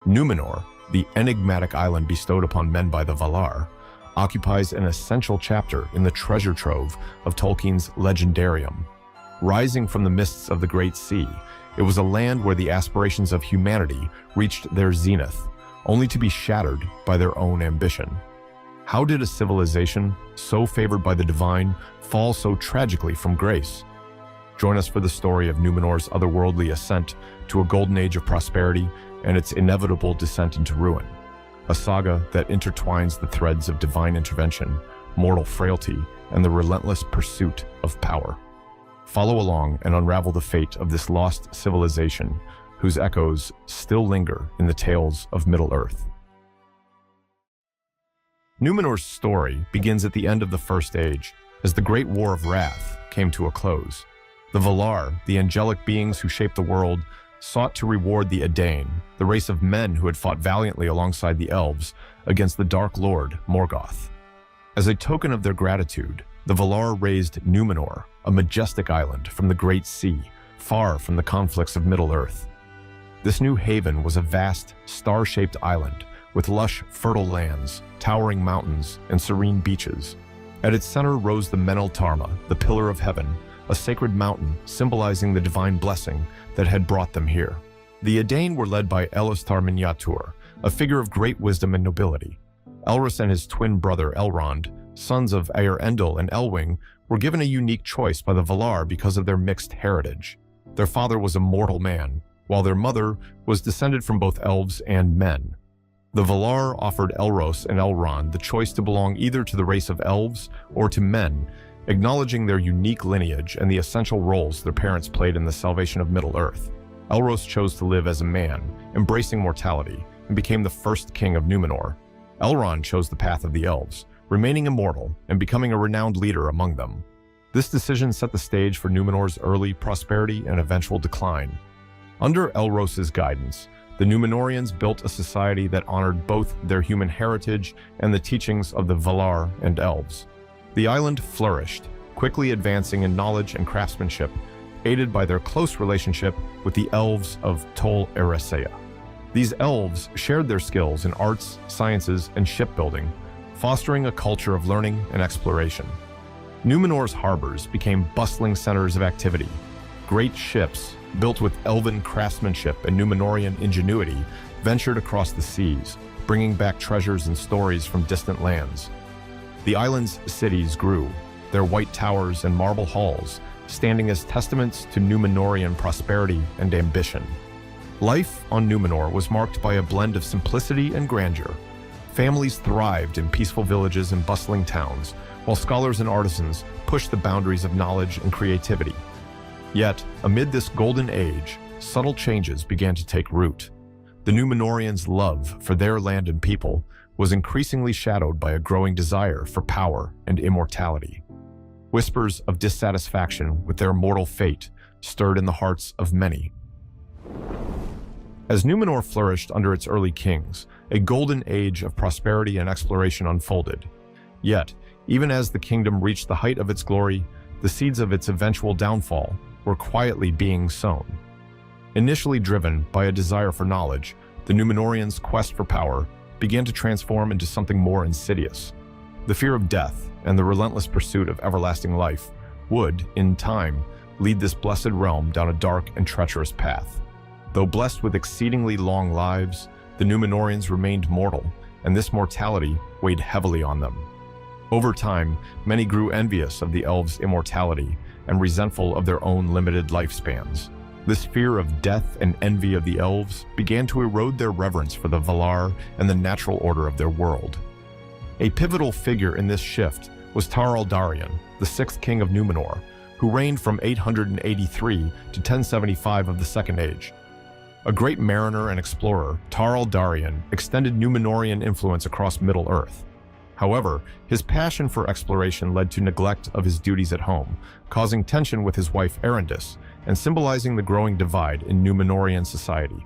Numenor, the enigmatic island bestowed upon men by the Valar, occupies an essential chapter in the treasure trove of Tolkien's legendarium. Rising from the mists of the Great Sea, it was a land where the aspirations of humanity reached their zenith, only to be shattered by their own ambition. How did a civilization, so favored by the divine, fall so tragically from grace? Join us for the story of Numenor's otherworldly ascent to a golden age of prosperity and its inevitable descent into ruin. A saga that intertwines the threads of divine intervention, mortal frailty, and the relentless pursuit of power. Follow along and unravel the fate of this lost civilization, whose echoes still linger in the tales of Middle-earth. Numenor's story begins at the end of the First Age, as the Great War of Wrath came to a close. The Valar, the angelic beings who shaped the world, sought to reward the Edain, the race of men who had fought valiantly alongside the elves against the Dark Lord Morgoth. As a token of their gratitude, the Valar raised Numenor, a majestic island from the Great Sea, far from the conflicts of Middle-earth. This new haven was a vast, star-shaped island with lush, fertile lands, towering mountains, and serene beaches. At its center rose the Menel Tarma, the Pillar of Heaven, a sacred mountain symbolizing the divine blessing that had brought them here. The Edain were led by Elros Tar-Minyatur, a figure of great wisdom and nobility. Elros and his twin brother Elrond, sons of Elendil and Elwing, were given a unique choice by the Valar because of their mixed heritage. Their father was a mortal man, while their mother was descended from both elves and men. The Valar offered Elros and Elrond the choice to belong either to the race of elves or to men, acknowledging their unique lineage and the essential roles their parents played in the salvation of Middle-earth. Elros chose to live as a man, embracing mortality, and became the first king of Numenor. Elrond chose the path of the elves, remaining immortal and becoming a renowned leader among them. This decision set the stage for Numenor's early prosperity and eventual decline. Under Elros's guidance, the Númenorians built a society that honored both their human heritage and the teachings of the Valar and elves. The island flourished, quickly advancing in knowledge and craftsmanship, aided by their close relationship with the elves of Tol Eressëa. These elves shared their skills in arts, sciences, and shipbuilding, fostering a culture of learning and exploration. Numenor's harbors became bustling centers of activity. Great ships, built with elven craftsmanship and Númenorian ingenuity, ventured across the seas, bringing back treasures and stories from distant lands. The island's cities grew, their white towers and marble halls standing as testaments to Númenorian prosperity and ambition. Life on Numenor was marked by a blend of simplicity and grandeur. Families thrived in peaceful villages and bustling towns, while scholars and artisans pushed the boundaries of knowledge and creativity. Yet, amid this golden age, subtle changes began to take root. The Númenorians' love for their land and people was increasingly shadowed by a growing desire for power and immortality. Whispers of dissatisfaction with their mortal fate stirred in the hearts of many. As Numenor flourished under its early kings, a golden age of prosperity and exploration unfolded. Yet, even as the kingdom reached the height of its glory, the seeds of its eventual downfall were quietly being sown. Initially driven by a desire for knowledge, the Númenorians' quest for power began to transform into something more insidious. The fear of death and the relentless pursuit of everlasting life would, in time, lead this blessed realm down a dark and treacherous path. Though blessed with exceedingly long lives, the Númenorians remained mortal, and this mortality weighed heavily on them. Over time, many grew envious of the elves' immortality and resentful of their own limited lifespans. This fear of death and envy of the elves began to erode their reverence for the Valar and the natural order of their world. A pivotal figure in this shift was Tar-Aldarion, the sixth king of Numenor, who reigned from 883 to 1075 of the Second Age. A great mariner and explorer, Tar-Aldarion extended Númenorian influence across Middle-earth. However, his passion for exploration led to neglect of his duties at home, causing tension with his wife Erendis and symbolizing the growing divide in Númenorian society.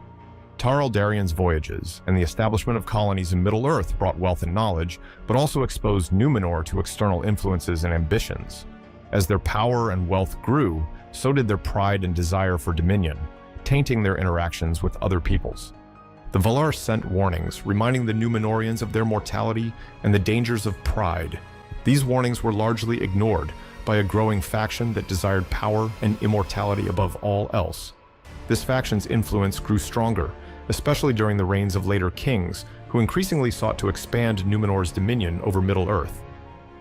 Tar-Aldarion's voyages and the establishment of colonies in Middle-earth brought wealth and knowledge, but also exposed Numenor to external influences and ambitions. As their power and wealth grew, so did their pride and desire for dominion, tainting their interactions with other peoples. The Valar sent warnings, reminding the Númenóreans of their mortality and the dangers of pride. These warnings were largely ignored by a growing faction that desired power and immortality above all else. This faction's influence grew stronger, especially during the reigns of later kings, who increasingly sought to expand Númenor's dominion over Middle-earth.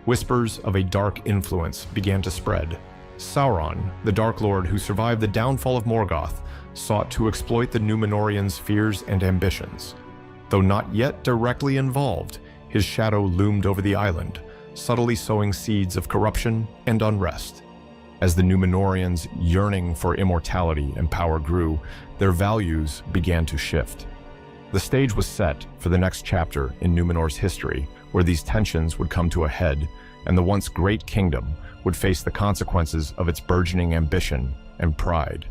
Whispers of a dark influence began to spread. Sauron, the Dark Lord who survived the downfall of Morgoth, sought to exploit the Númenóreans' fears and ambitions. Though not yet directly involved, his shadow loomed over the island, subtly sowing seeds of corruption and unrest. As the Númenóreans' yearning for immortality and power grew, their values began to shift. The stage was set for the next chapter in Númenor's history, where these tensions would come to a head, and the once great kingdom would face the consequences of its burgeoning ambition and pride.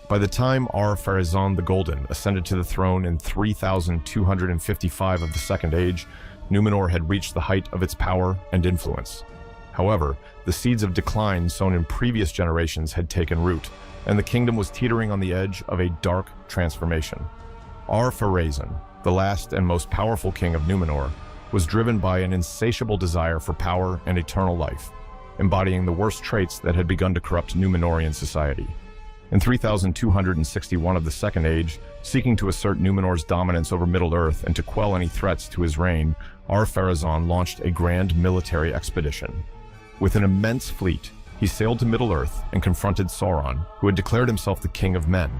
By the time Ar-Pharazôn the Golden ascended to the throne in 3255 of the Second Age, Numenor had reached the height of its power and influence. However, the seeds of decline sown in previous generations had taken root, and the kingdom was teetering on the edge of a dark transformation. Ar-Pharazôn, the last and most powerful king of Numenor, was driven by an insatiable desire for power and eternal life, embodying the worst traits that had begun to corrupt Númenorian society. In 3261 of the Second Age, seeking to assert Númenor's dominance over Middle-earth and to quell any threats to his reign, Ar-Pharazôn launched a grand military expedition. With an immense fleet, he sailed to Middle-earth and confronted Sauron, who had declared himself the king of men.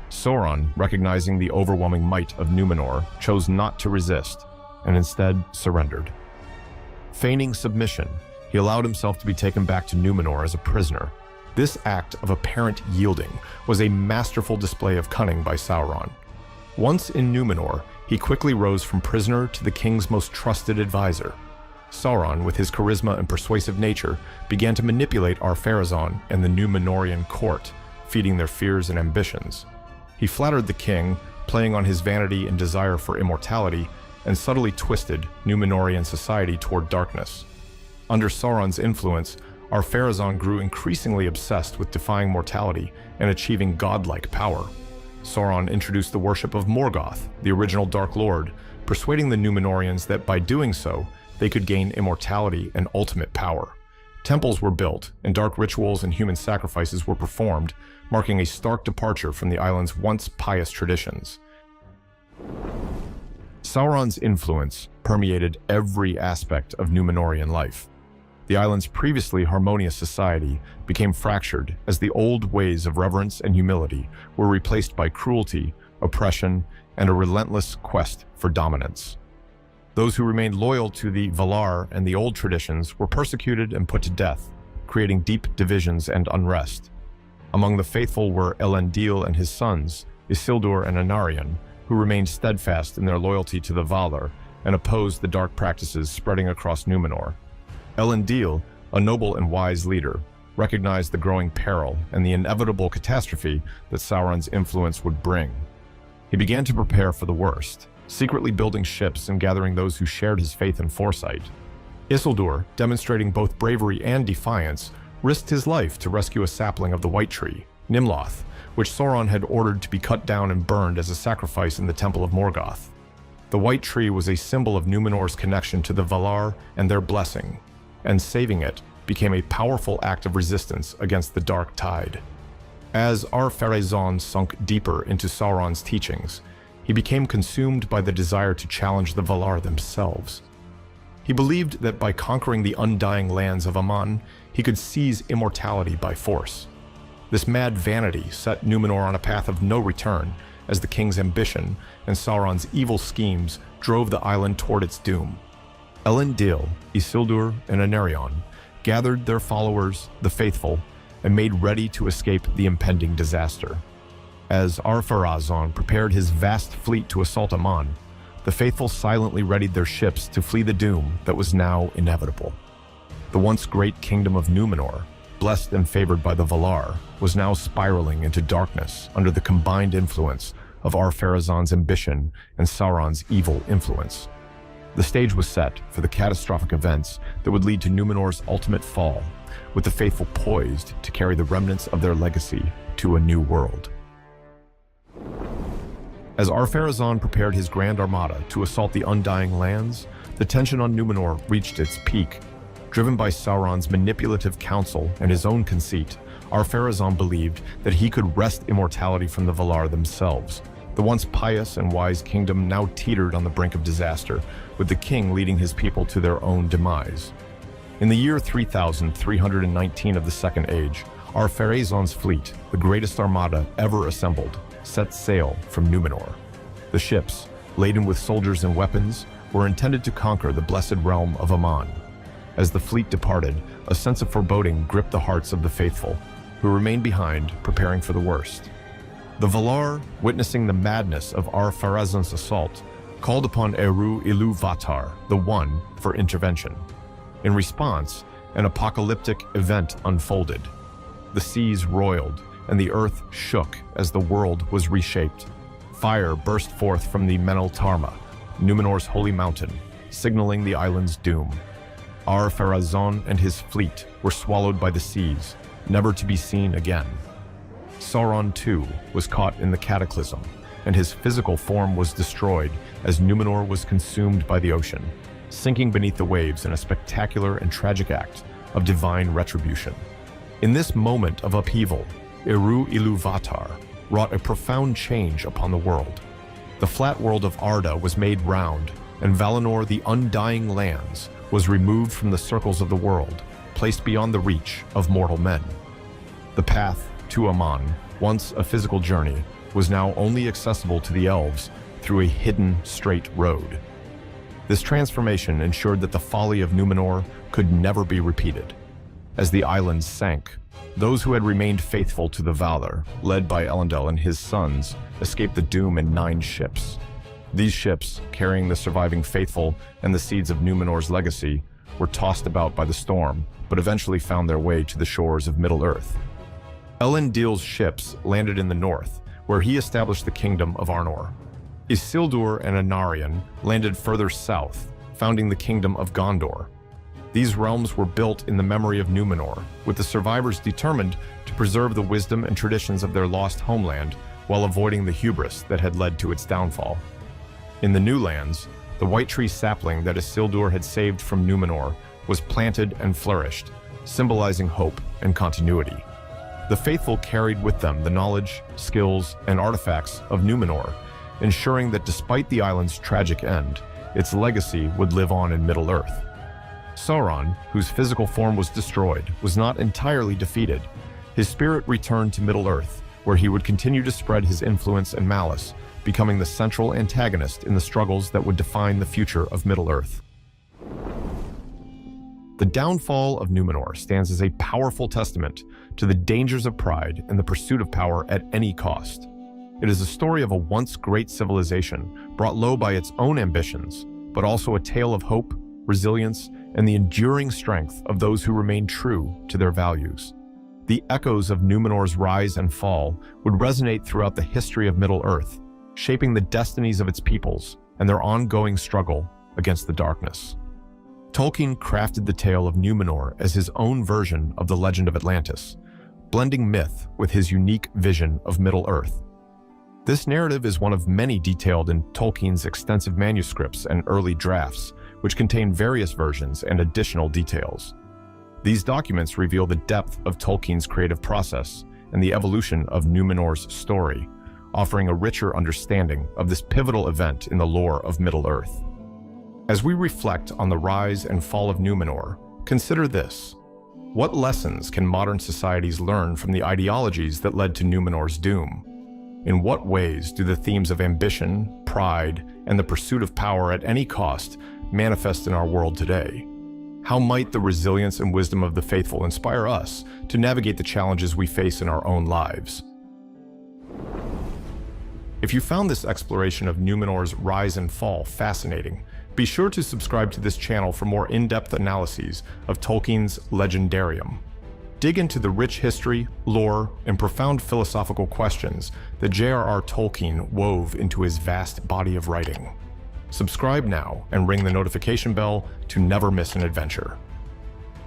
Sauron, recognizing the overwhelming might of Numenor, chose not to resist, and instead surrendered. Feigning submission, he allowed himself to be taken back to Numenor as a prisoner. This act of apparent yielding was a masterful display of cunning by Sauron. Once in Numenor, he quickly rose from prisoner to the king's most trusted advisor. Sauron, with his charisma and persuasive nature, began to manipulate Ar-Pharazôn and the Númenorian court, feeding their fears and ambitions. He flattered the king, playing on his vanity and desire for immortality, and subtly twisted Númenorian society toward darkness. Under Sauron's influence, Ar-Pharazôn grew increasingly obsessed with defying mortality and achieving godlike power. Sauron introduced the worship of Morgoth, the original Dark Lord, persuading the Númenorians that by doing so, they could gain immortality and ultimate power. Temples were built, and dark rituals and human sacrifices were performed, marking a stark departure from the island's once pious traditions. Sauron's influence permeated every aspect of Númenorian life. The island's previously harmonious society became fractured as the old ways of reverence and humility were replaced by cruelty, oppression, and a relentless quest for dominance. Those who remained loyal to the Valar and the old traditions were persecuted and put to death, creating deep divisions and unrest. Among the faithful were Elendil and his sons, Isildur and Anarion, who remained steadfast in their loyalty to the Valar and opposed the dark practices spreading across Numenor. Elendil, a noble and wise leader, recognized the growing peril and the inevitable catastrophe that Sauron's influence would bring. He began to prepare for the worst, secretly building ships and gathering those who shared his faith and foresight. Isildur, demonstrating both bravery and defiance, risked his life to rescue a sapling of the White Tree, Nimloth, which Sauron had ordered to be cut down and burned as a sacrifice in the Temple of Morgoth. The White Tree was a symbol of Numenor's connection to the Valar and their blessing, and saving it became a powerful act of resistance against the dark tide. As Ar-Pharazôn sunk deeper into Sauron's teachings, he became consumed by the desire to challenge the Valar themselves. He believed that by conquering the undying lands of Aman, he could seize immortality by force. This mad vanity set Numenor on a path of no return, as the king's ambition and Sauron's evil schemes drove the island toward its doom. Elendil, Isildur, and Anarion gathered their followers, the faithful, and made ready to escape the impending disaster. As Ar-Pharazôn prepared his vast fleet to assault Aman, the faithful silently readied their ships to flee the doom that was now inevitable. The once great kingdom of Numenor, blessed and favored by the Valar, was now spiraling into darkness under the combined influence of Ar-Pharazôn's ambition and Sauron's evil influence. The stage was set for the catastrophic events that would lead to Numenor's ultimate fall, with the faithful poised to carry the remnants of their legacy to a new world. As Ar-Pharazôn prepared his Grand Armada to assault the Undying Lands, the tension on Numenor reached its peak. Driven by Sauron's manipulative counsel and his own conceit, Ar-Pharazôn believed that he could wrest immortality from the Valar themselves. The once pious and wise kingdom now teetered on the brink of disaster, with the king leading his people to their own demise. In the year 3319 of the Second Age, Ar-Pharazôn's fleet, the greatest armada ever assembled, set sail from Numenor. The ships, laden with soldiers and weapons, were intended to conquer the blessed realm of Aman. As the fleet departed, a sense of foreboding gripped the hearts of the faithful, who remained behind, preparing for the worst. The Valar, witnessing the madness of Ar-Pharazôn's assault, called upon Eru-Ilu-Vatar, the One, for intervention. In response, an apocalyptic event unfolded. The seas roiled, and the earth shook as the world was reshaped. Fire burst forth from the Menel Tarma, Numenor's holy mountain, signaling the island's doom. Ar-Pharazôn and his fleet were swallowed by the seas, never to be seen again. Sauron, too, was caught in the cataclysm, and his physical form was destroyed as Numenor was consumed by the ocean, sinking beneath the waves in a spectacular and tragic act of divine retribution. In this moment of upheaval, Eru-Ilu-Vatar wrought a profound change upon the world. The flat world of Arda was made round, and Valinor, the Undying Lands, was removed from the circles of the world, placed beyond the reach of mortal men. The path to Aman, once a physical journey, was now only accessible to the elves through a hidden straight road. This transformation ensured that the folly of Numenor could never be repeated. As the islands sank, those who had remained faithful to the Valar, led by Elendil and his sons, escaped the doom in 9 ships. These ships, carrying the surviving faithful and the seeds of Numenor's legacy, were tossed about by the storm, but eventually found their way to the shores of Middle-earth. Elendil's ships landed in the north, where he established the kingdom of Arnor. Isildur and Anarion landed further south, founding the kingdom of Gondor. These realms were built in the memory of Numenor, with the survivors determined to preserve the wisdom and traditions of their lost homeland while avoiding the hubris that had led to its downfall. In the new lands, the white tree sapling that Isildur had saved from Numenor was planted and flourished, symbolizing hope and continuity. The faithful carried with them the knowledge, skills, and artifacts of Numenor, ensuring that despite the island's tragic end, its legacy would live on in Middle-earth. Sauron, whose physical form was destroyed, was not entirely defeated. His spirit returned to Middle-earth, where he would continue to spread his influence and malice, becoming the central antagonist in the struggles that would define the future of Middle-earth. The downfall of Numenor stands as a powerful testament to the dangers of pride and the pursuit of power at any cost. It is a story of a once great civilization brought low by its own ambitions, but also a tale of hope, resilience, and the enduring strength of those who remain true to their values. The echoes of Numenor's rise and fall would resonate throughout the history of Middle-earth, shaping the destinies of its peoples and their ongoing struggle against the darkness. Tolkien crafted the tale of Numenor as his own version of the legend of Atlantis, blending myth with his unique vision of Middle-earth. This narrative is one of many detailed in Tolkien's extensive manuscripts and early drafts, which contain various versions and additional details. These documents reveal the depth of Tolkien's creative process and the evolution of Numenor's story, offering a richer understanding of this pivotal event in the lore of Middle-earth. As we reflect on the rise and fall of Numenor, consider this. What lessons can modern societies learn from the ideologies that led to Numenor's doom? In what ways do the themes of ambition, pride, and the pursuit of power at any cost manifest in our world today? How might the resilience and wisdom of the faithful inspire us to navigate the challenges we face in our own lives? If you found this exploration of Numenor's rise and fall fascinating, be sure to subscribe to this channel for more in-depth analyses of Tolkien's Legendarium. Dig into the rich history, lore, and profound philosophical questions that J.R.R. Tolkien wove into his vast body of writing. Subscribe now and ring the notification bell to never miss an adventure.